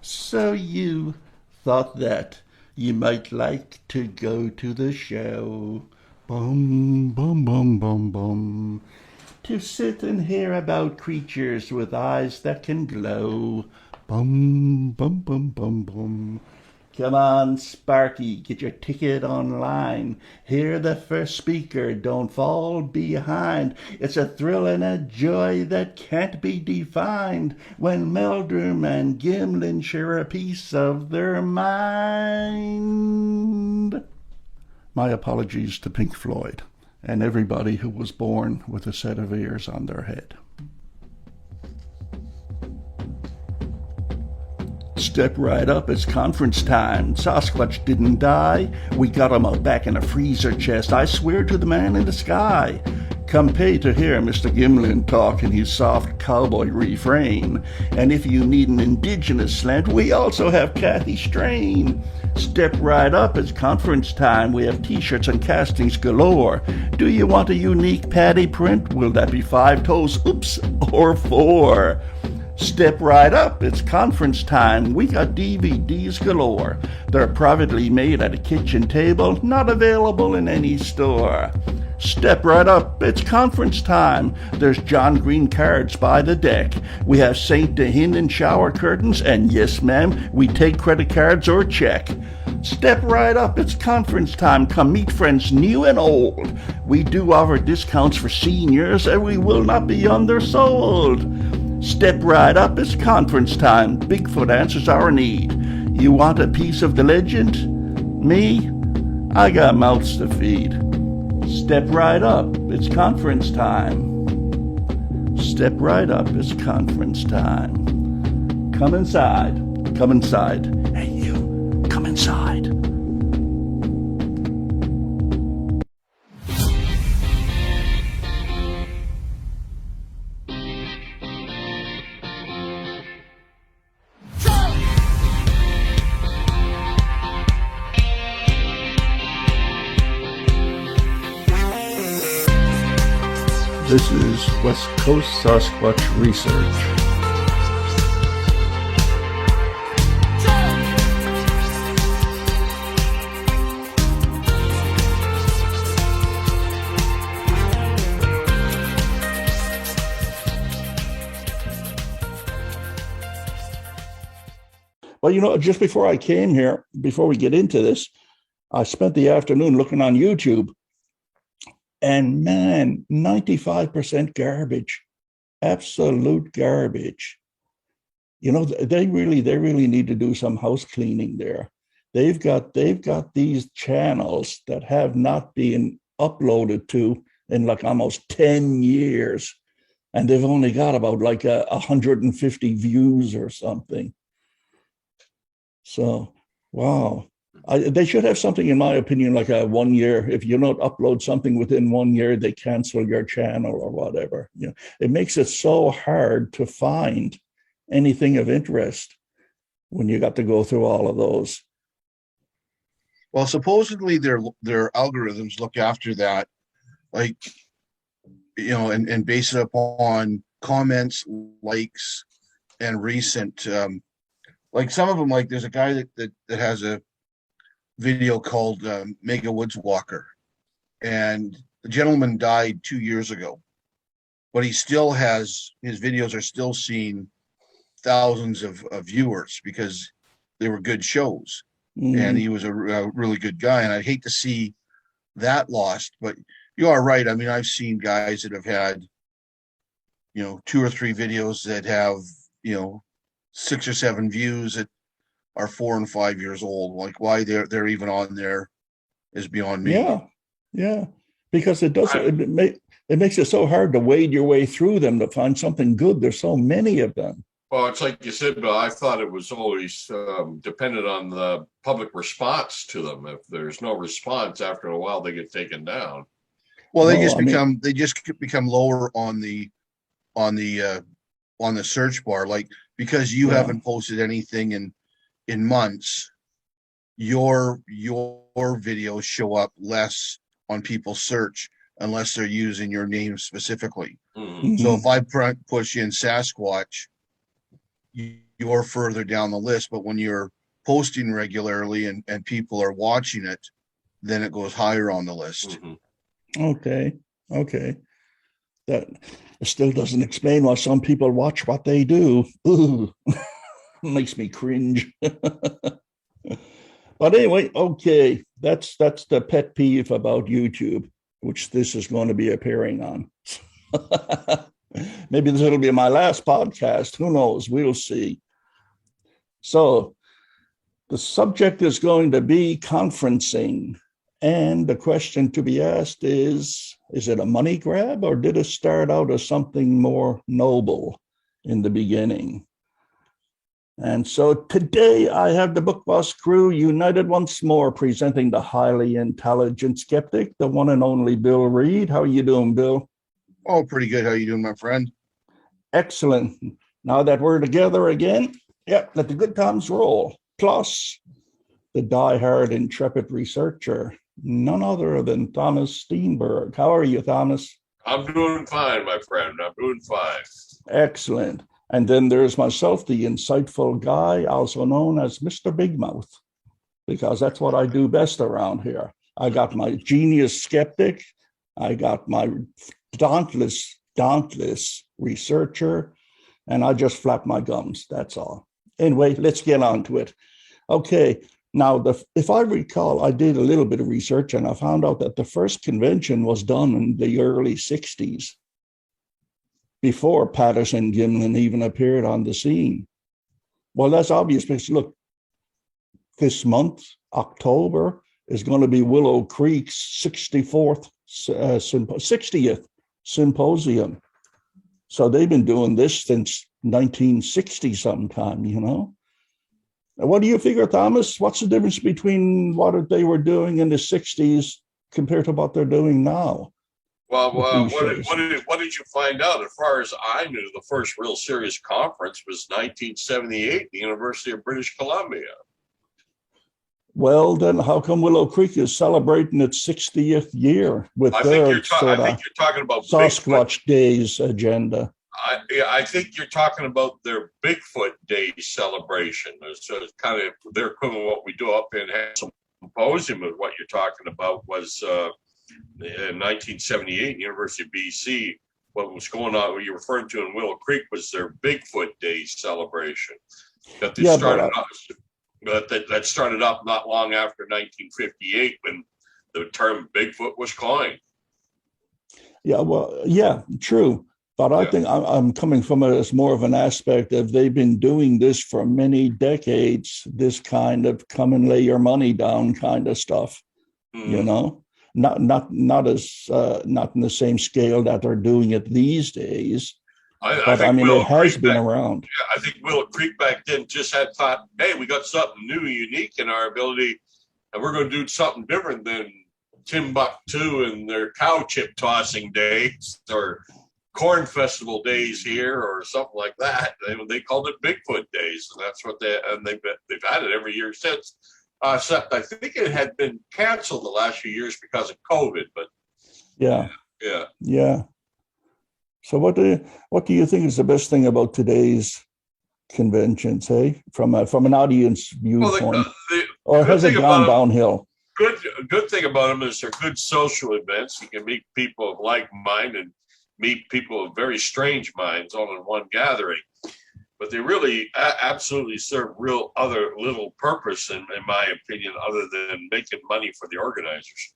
So you thought that you might like to go to the show. Bum, bum, bum, bum, bum. To sit and hear about creatures with eyes that can glow. Bum, bum, bum, bum, bum. Come on, Sparky, get your ticket online. Hear the first speaker, don't fall behind. It's a thrill and a joy that can't be defined when Meldrum and Gimlin share a piece of their mind. My apologies to Pink Floyd and everybody who was born with a set of ears on their head. Step right up, it's conference time. Sasquatch didn't die. We got him out back in a freezer chest. I swear to the man in the sky. Come pay to hear Mr. Gimlin talk in his soft cowboy refrain. And if you need an indigenous slant, we also have Kathy Strain. Step right up, it's conference time. We have t-shirts and castings galore. Do you want a unique patty print? Will that be 5 toes, oops, or 4? Step right up, it's conference time. We got DVDs galore. They're privately made at a kitchen table, not available in any store. Step right up, it's conference time. There's John Green cards by the deck. We have St. Dehinden shower curtains, and yes, ma'am, we take credit cards or check. Step right up, it's conference time. Come meet friends new and old. We do offer discounts for seniors, and we will not be undersold. Step right up, it's conference time. Bigfoot answers our need. You want a piece of the legend? Me? I got mouths to feed. Step right up, it's conference time. Step right up, it's conference time. Come inside, come inside. Hey you, come inside. This is West Coast Sasquatch Research. Well, just before I came here, before we get into this, I spent the afternoon looking on YouTube. And man, 95% garbage, absolute garbage. They really need to do some house cleaning there. They've got these channels that have not been uploaded to in like almost 10 years. And they've only got about like 150 views or something. So, wow. They should have something, in my opinion, like a 1 year. If you don't upload something within 1 year, they cancel your channel or whatever. It makes it so hard to find anything of interest when you got to go through all of those. Well, supposedly their algorithms look after that, like, and base it upon comments, likes, and recent. Like some of them, like there's a guy that has a video called Mega Woods Walker, and the gentleman died 2 years ago, but he still has his videos are still seeing thousands of viewers because they were good shows, and he was a really good guy. And I'd hate to see that lost, but you are right. I mean, I've seen guys that have had 2 or 3 videos that have 6 or 7 views that are 4 and 5 years old. Like why they're even on there is beyond me. Yeah, because it makes it so hard to wade your way through them to find something good. There's so many of them. Well, it's like you said, but I thought it was always dependent on the public response to them. If there's no response, after a while, they get taken down. Well, they just become lower on the search bar, like because you haven't posted anything in months, your videos show up less on people's search unless they're using your name specifically. Mm-hmm. So if I push in Sasquatch, you're further down the list. But when you're posting regularly and people are watching it, then it goes higher on the list. Okay. That still doesn't explain why some people watch what they do. Ooh, makes me cringe. But anyway, okay, that's the pet peeve about YouTube, which this is going to be appearing on. Maybe this will be my last podcast. Who knows? We'll see. So the subject is going to be conferencing. And the question to be asked is it a money grab, or did it start out as something more noble in the beginning? And so today I have the Bukwas Crew united once more, presenting the highly intelligent skeptic, the one and only Bill Reed. How are you doing, Bill? Oh, pretty good. How you doing, my friend? Excellent. Now that we're together again, let the good times roll. Plus, the die-hard intrepid researcher, none other than Thomas Steenberg. How are you, Thomas? I'm doing fine, my friend. I'm doing fine. Excellent. And then there's myself, the insightful guy, also known as Mr. Big Mouth, because that's what I do best around here. I got my genius skeptic. I got my dauntless researcher, and I just flap my gums. That's all. Anyway, let's get on to it. Okay. Now, if I recall, I did a little bit of research, and I found out that the first convention was done in the early 60s, before Patterson Gimlin even appeared on the scene. Well, that's obvious because, look, this month, October, is going to be Willow Creek's 60th symposium. So they've been doing this since 1960 sometime, you know. What do you figure, Thomas? What's the difference between what they were doing in the 60s compared to what they're doing now? Well, what did you find out? As far as I knew, the first real serious conference was 1978 at the University of British Columbia. Well, then how come Willow Creek is celebrating its 60th year with their sort of talking about Sasquatch Days agenda? I think you're talking about their Bigfoot Day celebration. So it's kind of their equivalent of what we do up in Symposium. Of what you're talking about was in 1978, University of BC. What was going on? What you're referring to in Willow Creek was their Bigfoot Day celebration that they started off. But that started up not long after 1958 when the term Bigfoot was coined. Yeah, well, yeah, true. But I think I'm coming from it as more of an aspect of they've been doing this for many decades, this kind of come and lay your money down kind of stuff, you know, not in the same scale that they're doing it these days. I mean, it has been around. Yeah, I think Willow Creek back then just had thought, hey, we got something new, unique in our ability, and we're going to do something different than Timbuktu and their cow chip tossing days or corn festival days here or something like that. They called it Bigfoot Days, and that's what they've had it every year since. Except I think it had been canceled the last few years because of COVID. But yeah. So what do you think is the best thing about today's conventions, hey? From an audience viewpoint, or has it gone downhill? Good thing about them is they're good social events. You can meet people of like mind and meet people of very strange minds all in one gathering. But they really absolutely serve real other little purpose, in my opinion, other than making money for the organizers.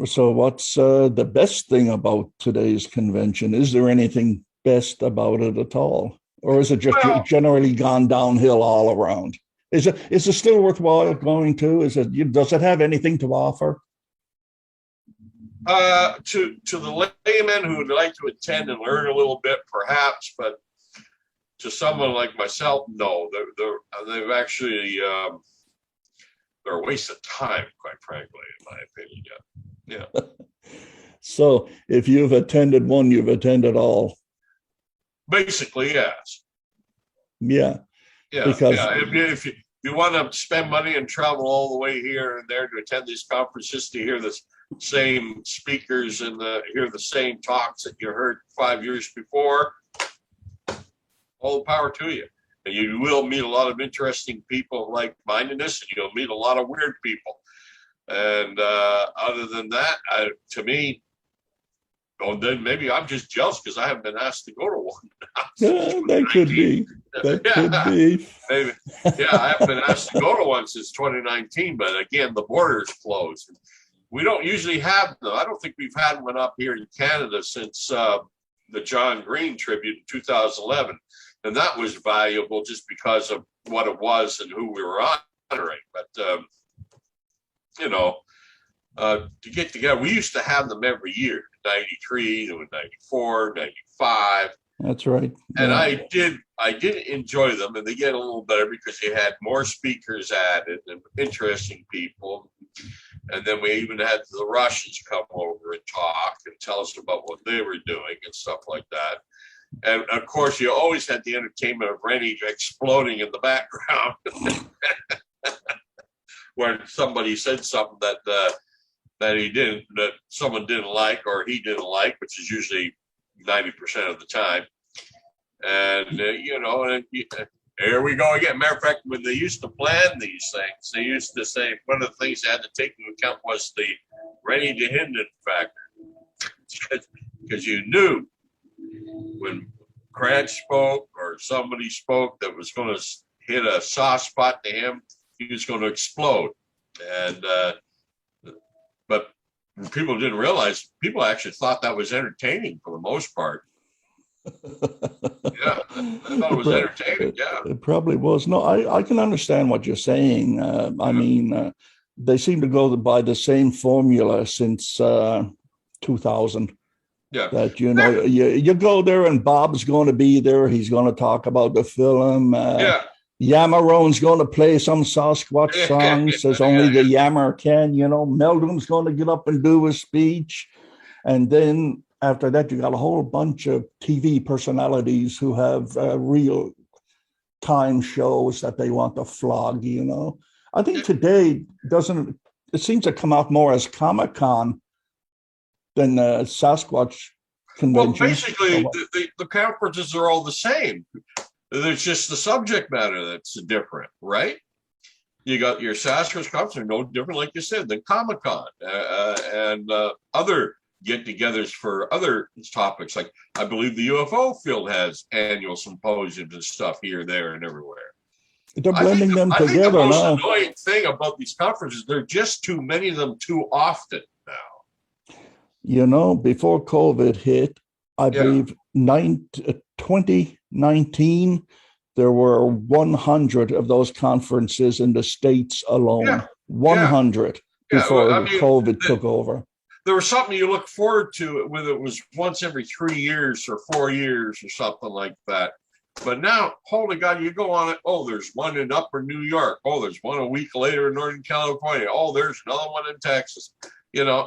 So what's the best thing about today's convention? Is there anything best about it at all? Or is it just generally gone downhill all around? Is it still worthwhile going to? Does it have anything to offer? To the layman who would like to attend and learn a little bit, perhaps, but to someone like myself, no. They've actually they're a waste of time, quite frankly, in my opinion. Yeah. So if you've attended one, you've attended all. Basically, yes. Yeah. Because if you want to spend money and travel all the way here and there to attend these conferences to hear the same speakers and hear the same talks that you heard 5 years before, all the power to you. And you will meet a lot of interesting people like mindedness, and you'll meet a lot of weird people. And other than that, to me, then maybe I'm just jealous because I haven't been asked to go to one. Yeah, that could be. That could be. Maybe. Yeah, I haven't been asked to go to one since 2019, but again, the border's closed. We don't usually have them. I don't think we've had one up here in Canada since the John Green tribute in 2011. And that was valuable just because of what it was and who we were honoring. But, to get together, we used to have them every year, 93, 94, 95. That's right. And yeah. I did enjoy them, and they get a little better because you had more speakers added and interesting people. And then we even had the Russians come over and talk and tell us about what they were doing and stuff like that. And of course, you always had the entertainment of Rennie exploding in the background, where somebody said something that someone didn't like or he didn't like, which is usually 90% of the time. And here we go again. Matter of fact, when they used to plan these things, they used to say one of the things they had to take into account was the Rennie to Hinden factor, because you knew when Cranch spoke or somebody spoke that was going to hit a soft spot to him, he was going to explode. And but people didn't realize, people actually thought that was entertaining for the most part. Yeah, I thought it was entertaining. Yeah, it probably was. No, I can understand what you're saying. I mean, they seem to go by the same formula since 2000. Yeah, that you go there and Bob's going to be there. He's going to talk about the film. Yamarone's going to play some Sasquatch songs as only the Yammer can. Meldrum's going to get up and do a speech, and then after that, you got a whole bunch of TV personalities who have real time shows that they want to flog. I think today it seems to come out more as Comic-Con than Sasquatch convention. Well, basically, the conferences are all the same. There's just the subject matter that's different, right? You got your Sasquatch conference, are no different, like you said, than Comic-Con and other get-togethers for other topics. Like I believe the UFO field has annual symposiums and stuff here, there, and everywhere. They're blending them together. I think the most annoying thing about these conferences, there are just too many of them too often now. Before COVID hit, I believe 2019, there were 100 of those conferences in the States alone. 100 before COVID took over. There was something you look forward to, whether it was once every 3 years or 4 years or something like that. But now, holy God, you go on it. Oh, there's one in Upper New York. Oh, there's one a week later in Northern California. Oh, there's another one in Texas. Yeah,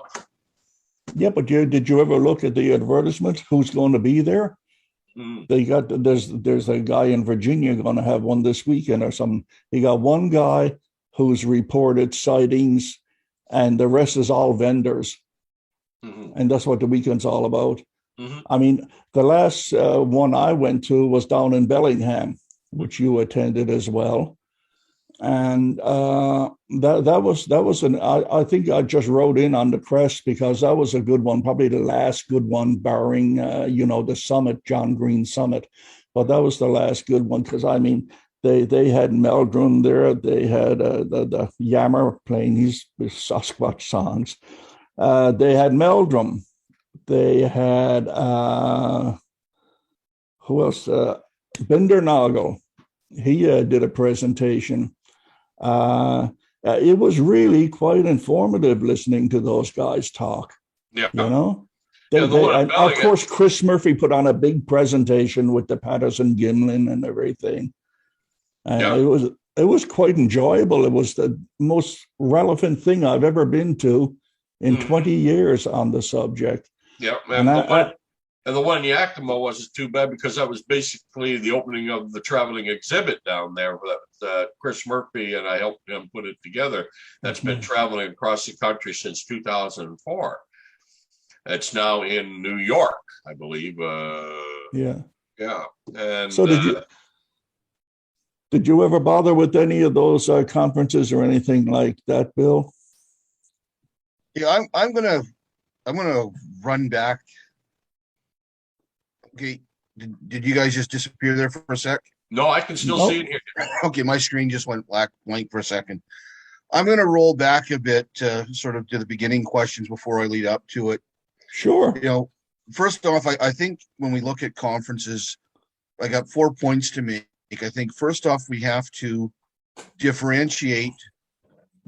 but did you ever look at the advertisement? Who's going to be there? There's a guy in Virginia going to have one this weekend or something. You got one guy who's reported sightings, and the rest is all vendors. And that's what the weekend's all about. I mean, the last one I went to was down in Bellingham, which you attended as well. And that was I think I just wrote in on the press because that was a good one, probably the last good one, barring the summit, John Green Summit. But that was the last good one because I mean they had Meldrum there, they had the Yammer playing his Sasquatch songs. They had Meldrum. They had who else? Binder Nagel. He did a presentation. It was really quite informative listening to those guys talk. Yeah, and of course, Chris Murphy put on a big presentation with the Patterson Gimlin and everything. It was quite enjoyable. It was the most relevant thing I've ever been to in 20 years on the subject. Yeah, and the one in Yakima wasn't too bad because that was basically the opening of the traveling exhibit down there that Chris Murphy and I helped him put it together. That's been traveling across the country since 2004. It's now in New York, I believe. Yeah. And So did you ever bother with any of those conferences or anything like that, Bill? Yeah, I'm gonna run back. Okay, did you guys just disappear there for a sec? no, I can still see it here. Okay, my screen just went blank for a second. I'm gonna roll back a bit, sort of to the beginning questions before I lead up to it. Sure. You know, first off, I think when we look at conferences, I got 4 points to make. I think first off, we have to differentiate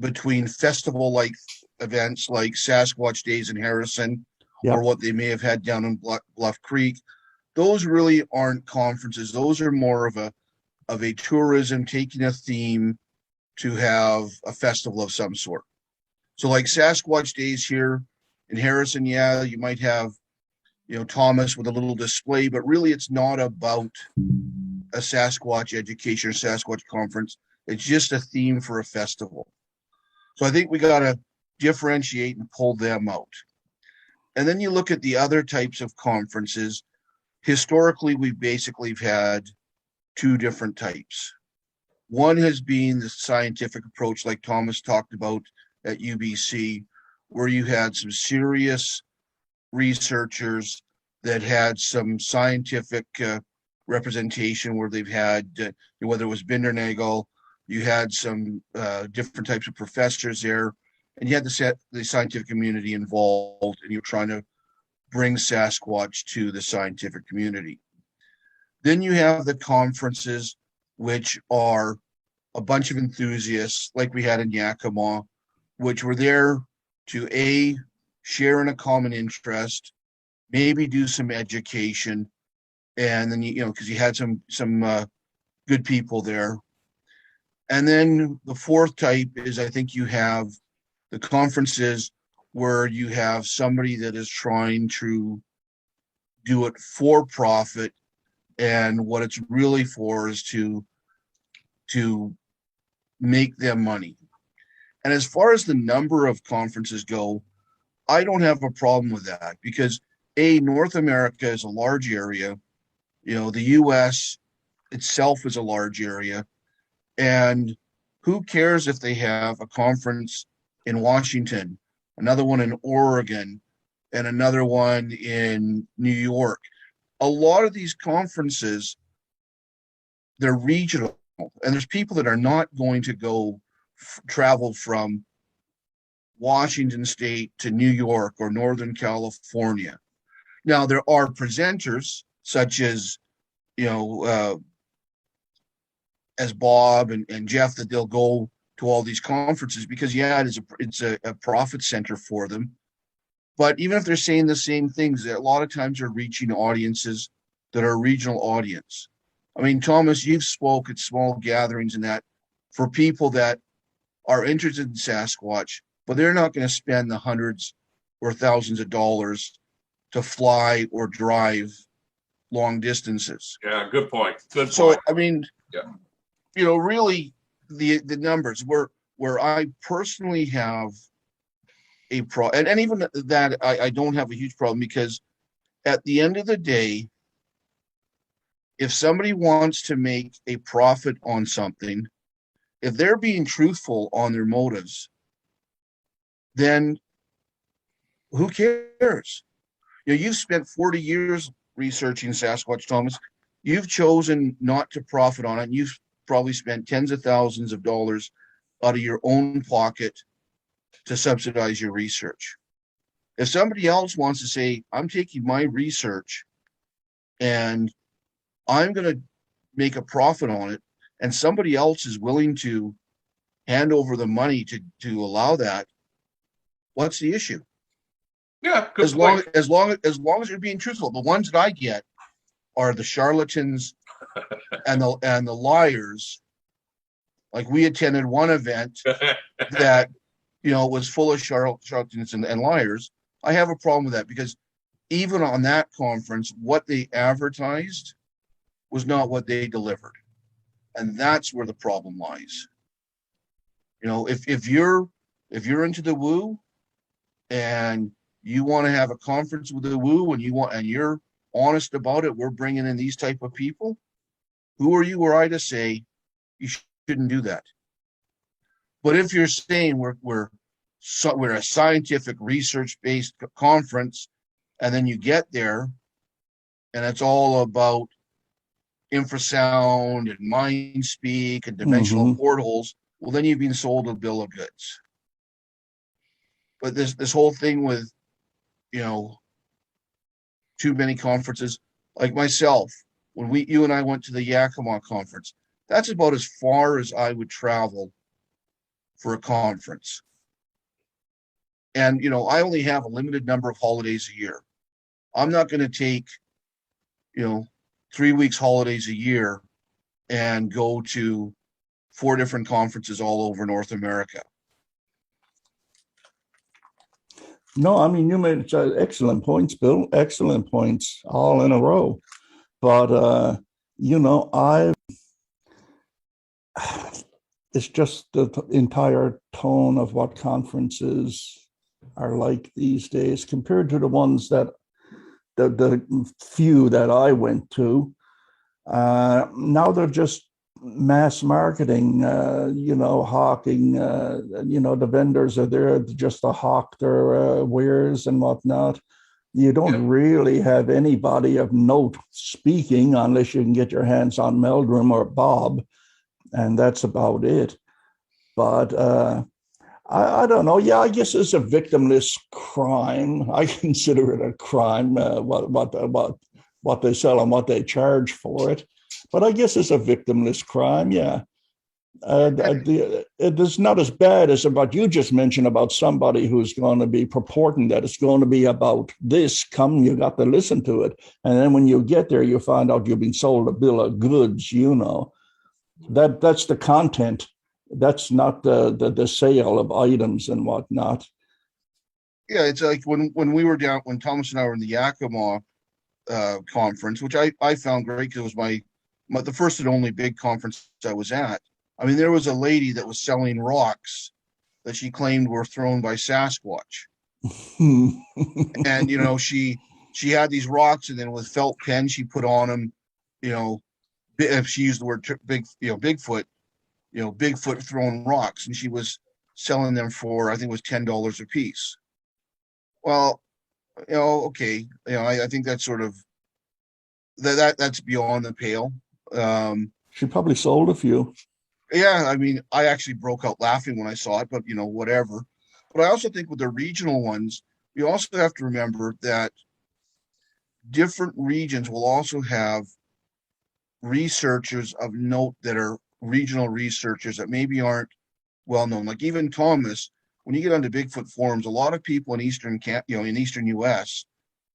between festival like events like Sasquatch Days in Harrison Yep. or what they may have had down in Bluff Creek. Those really aren't conferences. Those are more of a tourism taking a theme to have a festival of some sort. So like Sasquatch Days here in Harrison, yeah, you might have, Thomas with a little display, but really it's not about a Sasquatch education or Sasquatch conference. It's just a theme for a festival. So I think we got to differentiate and pull them out. And then you look at the other types of conferences. Historically, we basically had two different types. One has been the scientific approach, like Thomas talked about at UBC, where you had some serious researchers that had some scientific representation, where they've had, whether it was Bindernagel, you had some different types of professors there, and you had the scientific community involved, and you're trying to bring Sasquatch to the scientific community. Then you have the conferences, which are a bunch of enthusiasts, like we had in Yakima, which were there to share in a common interest, maybe do some education, and then because you had some good people there. And then the fourth type is, I think you have the conferences where you have somebody that is trying to do it for profit, and what it's really for is to make them money. And as far as the number of conferences go, I don't have a problem with that, because North America is a large area. The US itself is a large area. And who cares if they have a conference in Washington, another one in Oregon, and another one in New York? A lot of these conferences, they're regional, and there's people that are not going to go travel from Washington State to New York or Northern California. Now, there are presenters such as, as Bob and Jeff, that they'll go to all these conferences because, yeah, it's a profit center for them. But even if they're saying the same things, a lot of times they're reaching audiences that are a regional audience. I mean, Thomas, you've spoke at small gatherings and that for people that are interested in Sasquatch, but they're not going to spend the hundreds or thousands of dollars to fly or drive long distances. Yeah, good point. Good point. So, I mean, yeah. Really the numbers where I personally have a problem, and even that I don't have a huge problem, because at the end of the day, if somebody wants to make a profit on something, if they're being truthful on their motives, then who cares? You've spent 40 years researching Sasquatch, Thomas. You've chosen not to profit on it, and you've probably spent tens of thousands of dollars out of your own pocket to subsidize your research. If somebody else wants to say, I'm taking my research and I'm going to make a profit on it, and somebody else is willing to hand over the money to allow that, what's the issue? Yeah, good as point. long as you're being truthful. The ones that I get are the charlatans and the liars. Like, we attended one event that was full of charlatans and liars. I have a problem with that, because even on that conference, what they advertised was not what they delivered, and that's where the problem lies. If you're into the woo and you want to have a conference with the woo, and you're honest about it, we're bringing in these type of people, who are you or I to say you shouldn't do that? But if you're saying we're a scientific research-based conference, and then you get there and it's all about infrasound and mind speak and dimensional portals, well, then you've been sold a bill of goods. But this whole thing with, too many conferences, like myself, when you and I went to the Yakima conference, that's about as far as I would travel for a conference. And, I only have a limited number of holidays a year. I'm not going to take, 3 weeks holidays a year and go to 4 different conferences all over North America. No, I mean, you made excellent points, Bill. Excellent points, all in a row. But, it's just the entire tone of what conferences are like these days compared to the ones that the few that I went to. Now they're just mass marketing, hawking, the vendors are there just to hawk their wares and whatnot. You don't really have anybody of note speaking unless you can get your hands on Meldrum or Bob, and that's about it. But I don't know. Yeah, I guess it's a victimless crime. I consider it a crime, what they sell and what they charge for it. But I guess it's a victimless crime, yeah. It is not as bad as what you just mentioned about somebody who's going to be purporting that it's going to be about this. You got to listen to it. And then when you get there, you find out you've been sold a bill of goods, That's the content. That's not the sale of items and whatnot. Yeah, it's like when we were down, when Thomas and I were in the Yakima conference, which I found great because it was the first and only big conference I was at. I mean, there was a lady that was selling rocks that she claimed were thrown by Sasquatch. And, she had these rocks, and then with felt pen, she put on them, if she used the word Bigfoot, Bigfoot throwing rocks, and she was selling them for, I think it was $10 a piece. Well, okay. I think that's sort of, that's beyond the pale. She probably sold a few. Yeah, I mean, I actually broke out laughing when I saw it, but whatever. But I also think with the regional ones, you also have to remember that different regions will also have researchers of note that are regional researchers that maybe aren't well known. Like even Thomas, when you get onto Bigfoot forums, a lot of people in Eastern US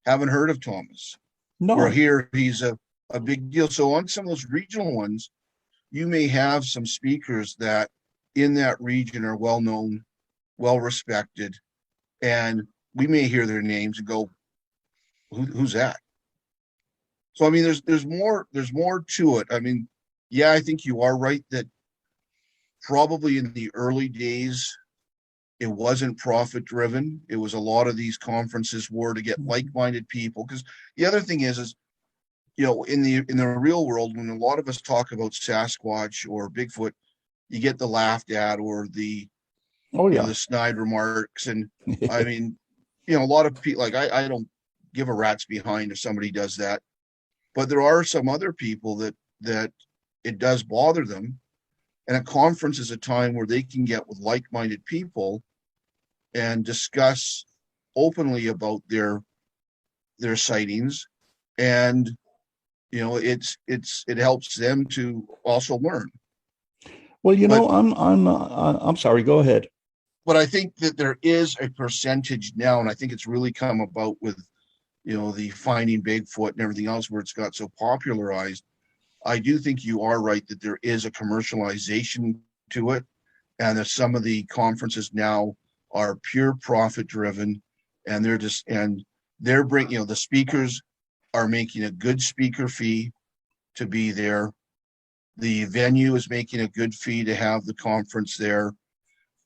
haven't heard of Thomas. No. Where here he's a big deal. So on some of those regional ones, you may have some speakers that in that region are well known, well respected, and we may hear their names and go, who's that? So I mean, there's more to it. I mean, yeah, I think you are right that probably in the early days it wasn't profit driven. It was a lot of these conferences were to get like-minded people. Because the other thing is in the real world, when a lot of us talk about Sasquatch or Bigfoot, you get the laughed at or the the snide remarks. And I mean, a lot of people, like I don't give a rat's behind if somebody does that, but there are some other people that it does bother them. And a conference is a time where they can get with like-minded people and discuss openly about their sightings, and it helps them to also learn. Well, I'm sorry. Go ahead. But I think that there is a percentage now, and I think it's really come about with the Finding Bigfoot and everything else, where it's got so popularized. I do think you are right that there is a commercialization to it, and that some of the conferences now are pure profit driven, and they're bringing, the speakers are making a good speaker fee to be there. The venue is making a good fee to have the conference there,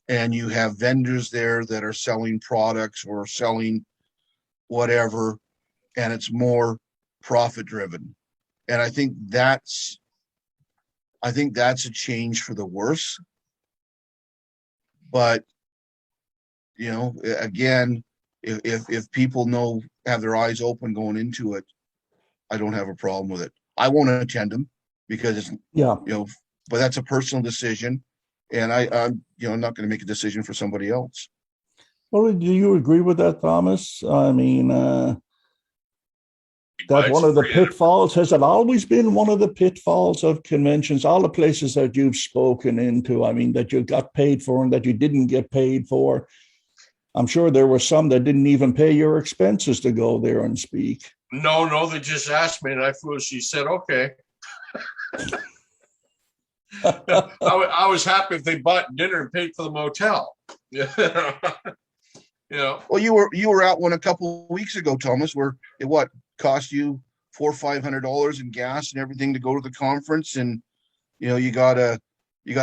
and you have vendors there that are selling products or selling whatever, and it's more profit driven. And I think that's a change for the worse. But, you know, again, if people have their eyes open going into it, I don't have a problem with it. I won't attend them because it's, Yeah. you know, but that's a personal decision. And I'm, you know, not going to make a decision for somebody else. Well, do you agree with that, Thomas? I mean, that one of the pitfalls, has it always been one of the pitfalls of conventions, all the places that you've spoken into, I mean, that you got paid for and that you didn't get paid for? I'm sure there were some that didn't even pay your expenses to go there and speak. No, they just asked me and I foolishly said, okay. I was happy if they bought dinner and paid for the motel. You know. Well, you were out one a couple of weeks ago, Thomas, where it cost you $400 or $500 in gas and everything to go to the conference, and you know you got a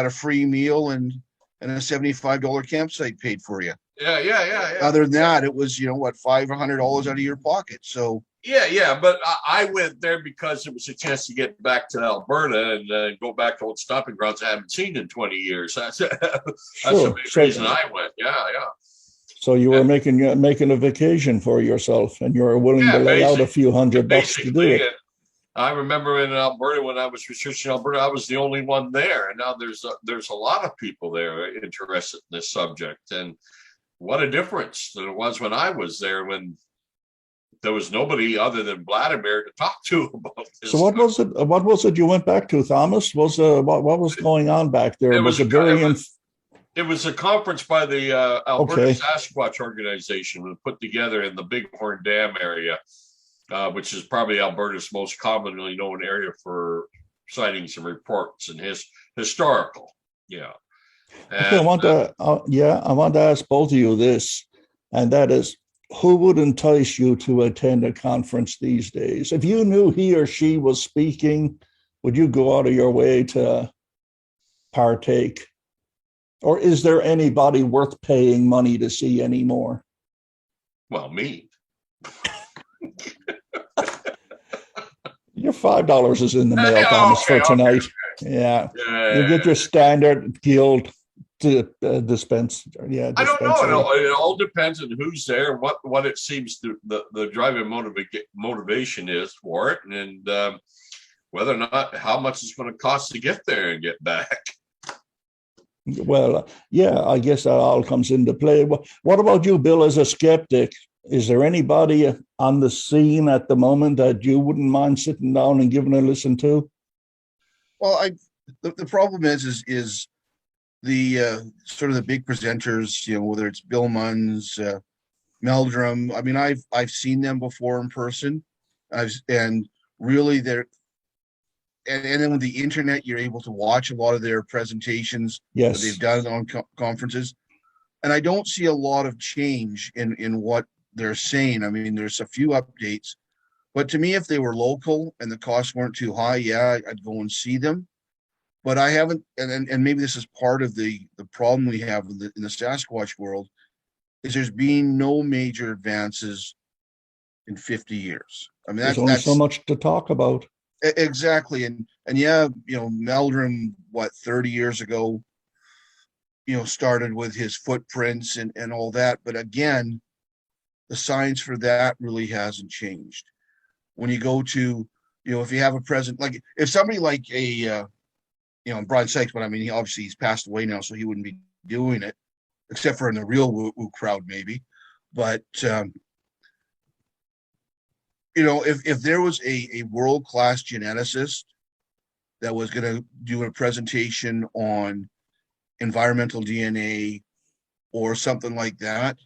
free meal and a $75 campsite paid for you. Yeah. Other than that, it was, you know, what, $500 out of your pocket. So yeah, but I went there because it was a chance to get back to Alberta and go back to old stomping grounds I haven't seen in 20 years. That's the big reason I went. Yeah. So you were making a vacation for yourself, and you were willing to lay out a few $100 to do it. I remember in Alberta when I was researching Alberta, I was the only one there, and now there's a lot of people there interested in this subject, and what a difference than it was when I was there, when there was nobody other than Vladimir to talk to about this. So what was it you went back to, Thomas? What was going on back there? It was a conference by the Alberta Sasquatch organization that put together in the Bighorn Dam area, which is probably Alberta's most commonly known area for sightings and reports and historical. Yeah. And, I want to ask both of you this, and that is, who would entice you to attend a conference these days? If you knew he or she was speaking, would you go out of your way to partake? Or is there anybody worth paying money to see anymore? Well, me. Your $5 is in the mail, Thomas, for tonight. Okay. Yeah. You get your standard guild to dispense. Yeah, I don't know. It all depends on who's there, what it seems to the driving motivation is for it, and whether or not how much it's going to cost to get there and get back. Well, yeah, I guess that all comes into play. What about you, Bill, as a skeptic? Is there anybody on the scene at the moment that you wouldn't mind sitting down and giving a listen to? Well, the problem is the sort of the big presenters, you know, whether it's Bill Munns, Meldrum. I mean, I've seen them before in person. And really and then with the internet, you're able to watch a lot of their presentations that they've done on conferences. And I don't see a lot of change in what they're saying. I mean, there's a few updates, but to me, if they were local and the costs weren't too high, yeah, I'd go and see them. But I haven't, and maybe this is part of the problem we have in the Sasquatch world, is there's been no major advances in 50 years. I mean, there's only so much to talk about. Exactly. And yeah, you know, Meldrum, 30 years ago, you know, started with his footprints and all that. But again, the science for that really hasn't changed. When you go to, you know, if you have a present, like if somebody like you know, Brian Sykes, but I mean, he's passed away now, so he wouldn't be doing it, except for in the real woo crowd, maybe. But, you know, if there was a world-class geneticist that was going to do a presentation on environmental DNA or something like that,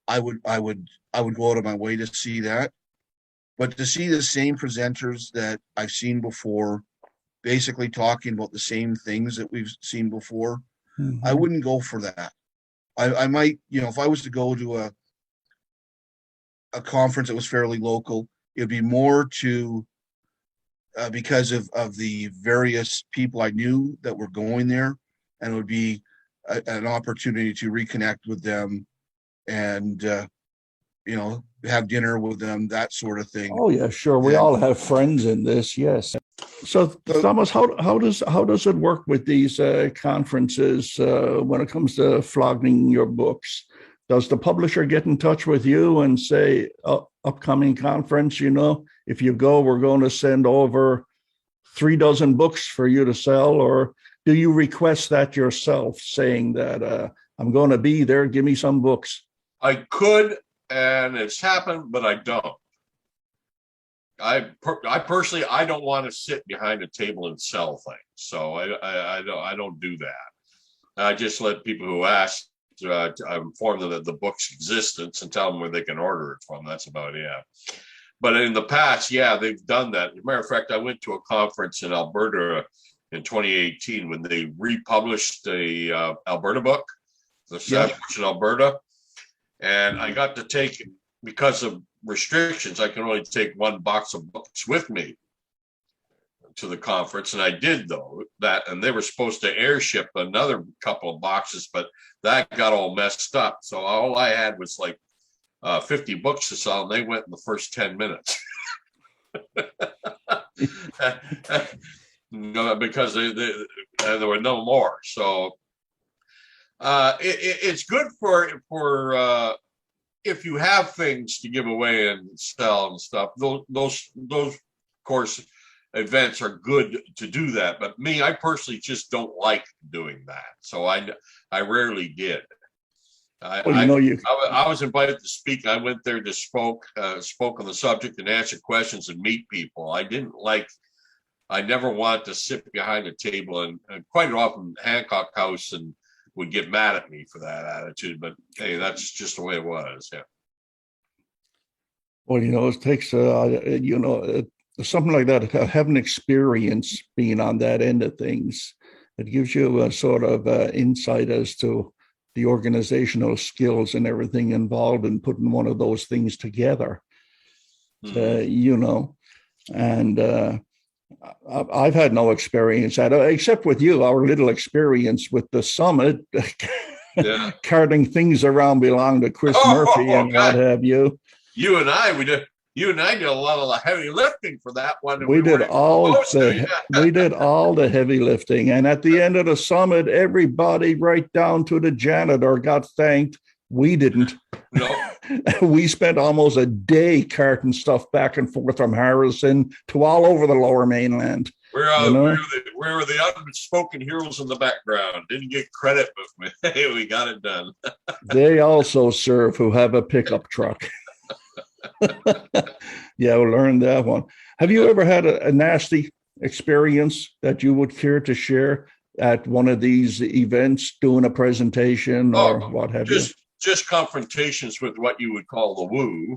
I would go out of my way to see that. But to see the same presenters that I've seen before, basically talking about the same things that we've seen before, I wouldn't go for that. I might, you know, if I was to go to a conference that was fairly local, it'd be more to because of the various people I knew that were going there, and it would be an opportunity to reconnect with them and you know, have dinner with them, that sort of thing. Oh yeah, sure. We And all have friends in this, yes. So Thomas, how does it work with these conferences when it comes to flogging your books? Does the publisher get in touch with you and say, upcoming conference, if you go, we're going to send over 36 books for you to sell, or do you request that yourself, saying that I'm going to be there, give me some books? I could, and it's happened, but I don't. I personally, I don't want to sit behind a table and sell things, so I don't do that. I just let people who ask, I inform them of the book's existence and tell them where they can order it from. That's about it. But in the past, yeah, they've done that. As a matter of fact, I went to a conference in Alberta in 2018 when they republished the Alberta book, the Sasquatch in Alberta, and I got to take, because of restrictions, I can only take one box of books with me to the conference, and I did that, and they were supposed to airship another couple of boxes, but that got all messed up. So all I had was like 50 books to sell, and they went in the first 10 minutes. Because there were no more. So it's good for if you have things to give away and sell and stuff. Those of course events are good to do that. But me, I personally just don't like doing that. So I rarely did. I was invited to speak. I went there to spoke on the subject and answer questions and meet people. I never wanted to sit behind a table, and quite often Hancock House and would get mad at me for that attitude. But hey, that's just the way it was. Yeah. Well, it takes something like that. Have an experience being on that end of things. It gives you a sort of insight as to the organizational skills and everything involved in putting one of those things together. And I've had no experience at it, except with you, our little experience with the summit, carting things around belonging to Chris Murphy and what have you. You and I did a lot of the heavy lifting for that one. We did all the heavy lifting. And at the end of the summit, everybody right down to the janitor got thanked. We didn't. No. We spent almost a day carting stuff back and forth from Harrison to all over the lower mainland. We were the unspoken heroes in the background. Didn't get credit, but hey, we got it done. They also serve who have a pickup truck. Yeah, we learned that one. Have you ever had a nasty experience that you would care to share at one of these events, doing a presentation or what have you? Just confrontations with what you would call the woo.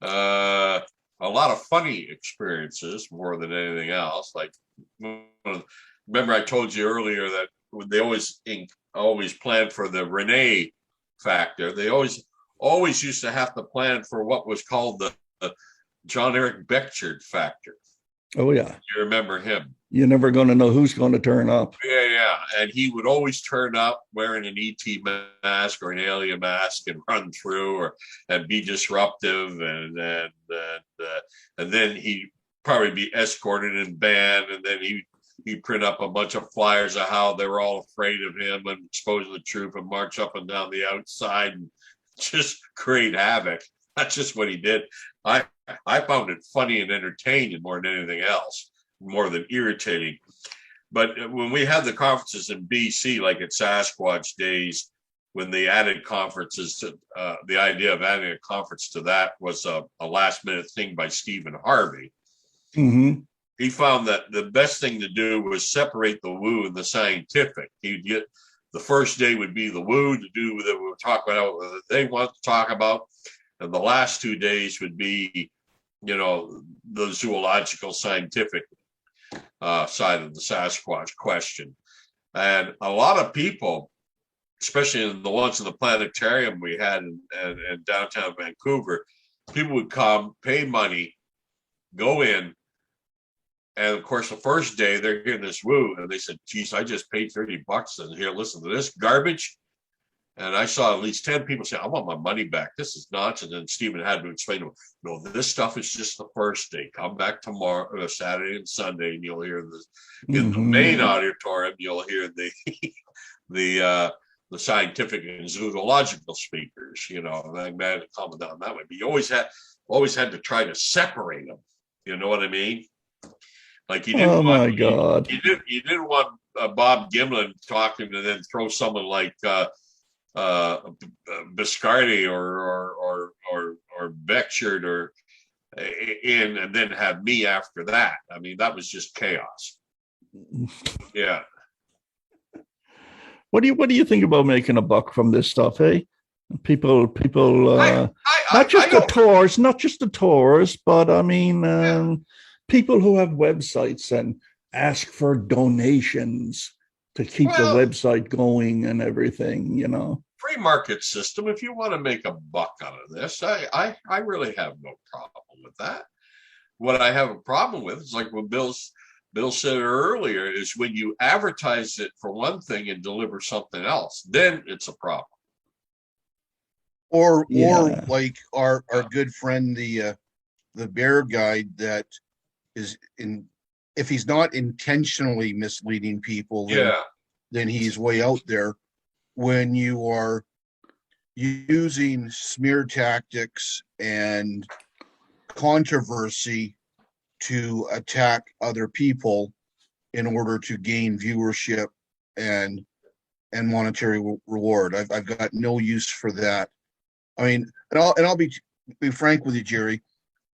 A lot of funny experiences more than anything else. Like, remember I told you earlier that they always plan for the Renee factor. They always used to have to plan for what was called the John Eric Beckchard factor. Oh yeah, you remember him? You're never going to know who's going to turn up. Yeah, and he would always turn up wearing an ET mask or an alien mask and run through and be disruptive, and then he'd probably be escorted and banned, and then he'd print up a bunch of flyers of how they were all afraid of him and expose the truth and march up and down the outside and just create havoc. That's just what he did. I found it funny and entertaining more than anything else, more than irritating. But when we had the conferences in BC, like at Sasquatch Days, when they added conferences to the idea of adding a conference to that was a last minute thing by Stephen Harvey. Mm-hmm. He found that the best thing to do was separate the woo and the scientific. He'd get the first day would be the woo to do that we would talk about what they want to talk about, and the last 2 days would be, the zoological scientific side of the Sasquatch question. And a lot of people, especially in the ones in the planetarium we had in downtown Vancouver, people would come, pay money, go in, and of course the first day they're hearing this woo, and they said, geez, I just paid $30 and here, listen to this garbage. And I saw at least 10 people say, I want my money back. This is nonsense. And Stephen had to explain to him, no, this stuff is just the first day. Come back tomorrow, Saturday and Sunday, and you'll hear this. In the main auditorium, you'll hear the scientific and zoological speakers, and I'm glad to comment on that way. But you always had to try to separate them. You know what I mean? Like you didn't want, God. You didn't want Bob Gimlin talking and then throw someone like Biscardi or Beckshard or in, and then have me after that. I mean, that was just chaos. Yeah. What do you think about making a buck from this stuff, eh? People, not just the tours, but I mean, people who have websites and ask for donations to keep the website going and everything, Free market system. If you want to make a buck out of this, I really have no problem with that. What I have a problem with is like what Bill said earlier, is when you advertise it for one thing and deliver something else, then it's a problem. Or like our good friend, the bear guide, that is if he's not intentionally misleading people, then he's way out there. When you are using smear tactics and controversy to attack other people in order to gain viewership and monetary reward, I've got no use for that. I mean, and I'll be frank with you, Jerry.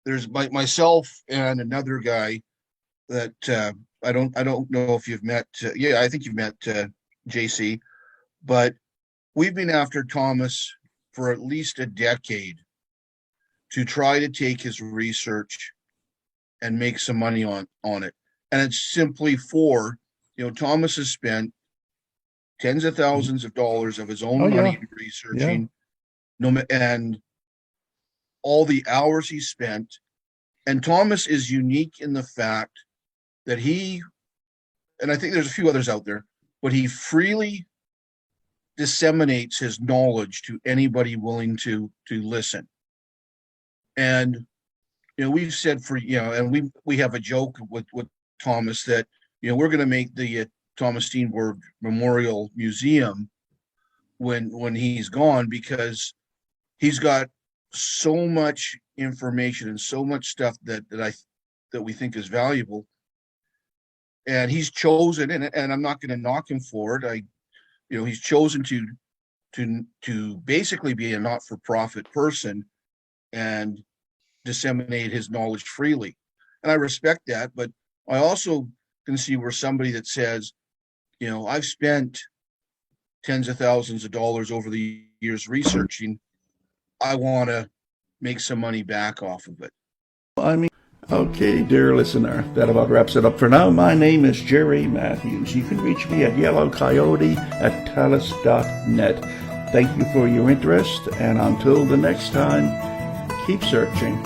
There's myself and another guy that I don't know if you've met. I think you've met JC, but we've been after Thomas for at least a decade to try to take his research and make some money on it. And it's simply for, Thomas has spent tens of thousands of dollars of his own money researching, and all the hours he spent. And Thomas is unique in the fact that and I think there's a few others out there, but he freely disseminates his knowledge to anybody willing to listen. And we've said and we have a joke with Thomas that we're going to make the Thomas Steenberg Memorial Museum when he's gone, because he's got so much information and so much stuff that we think is valuable. And he's chosen, and I'm not going to knock him for it. He's chosen to basically be a not-for-profit person and disseminate his knowledge freely. And I respect that, but I also can see where somebody that says, I've spent tens of thousands of dollars over the years researching, I want to make some money back off of it. I mean, okay, dear listener, that about wraps it up for now. My name is Jerry Matthews. You can reach me at yellowcoyote@talus.net. Thank you for your interest, and until the next time, keep searching.